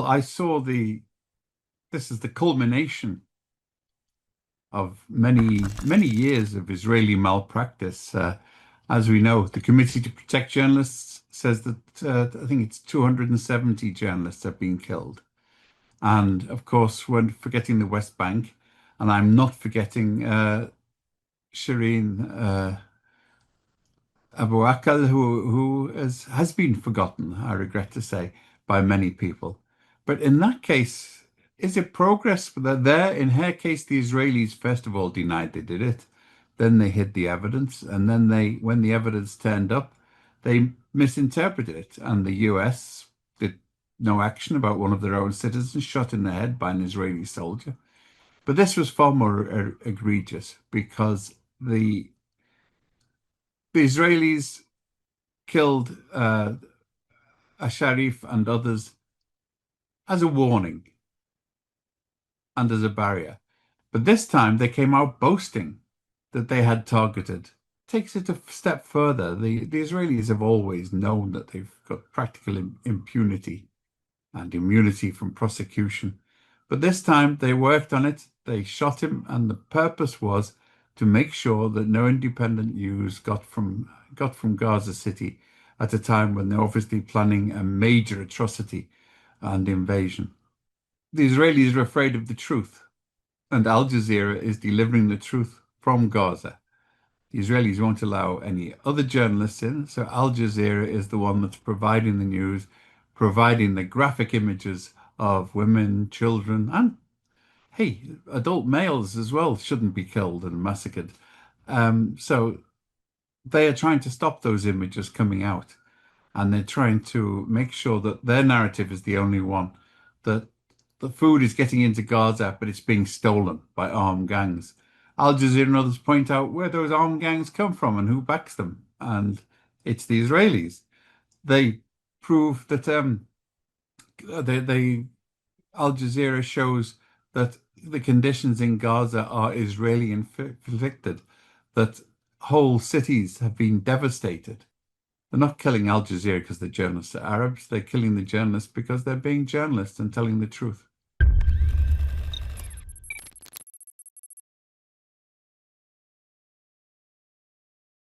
I saw this is the culmination of many years of Israeli malpractice. As we know, the Committee to Protect Journalists says that I think it's 270 journalists have been killed. And of course, we're forgetting the West Bank, and I'm not forgetting Shireen Abu Akleh, who has been forgotten, I regret to say, by many people. But in that case, is it progress? There, in her case, the Israelis first of all denied they did it. Then they hid the evidence, and then when the evidence turned up, they misinterpreted it, and the US did no action about one of their own citizens shot in the head by an Israeli soldier. But this was far more egregious because the Israelis killed Sharif and others as a warning and as a barrier. But this time they came out boasting that they had targeted. Takes it a step further. The Israelis have always known that they've got practical impunity and immunity from prosecution. But this time they worked on it. They shot him, and the purpose was to make sure that no independent news got from Gaza City at a time when they're obviously planning a major atrocity and invasion. The Israelis are afraid of the truth, and Al Jazeera is delivering the truth from Gaza. The Israelis won't allow any other journalists in, so Al Jazeera is the one that's providing the news, providing the graphic images of women, children, and, hey, adult males as well shouldn't be killed and massacred. So they are trying to stop those images coming out, and they're trying to make sure that their narrative is the only one, that the food is getting into Gaza, but it's being stolen by armed gangs. Al Jazeera and others point out where those armed gangs come from and who backs them, and it's the Israelis. They prove that Al Jazeera shows that the conditions in Gaza are Israeli inflicted, that whole cities have been devastated. They're not killing Al Jazeera because the journalists are Arabs. They're killing the journalists because they're being journalists and telling the truth.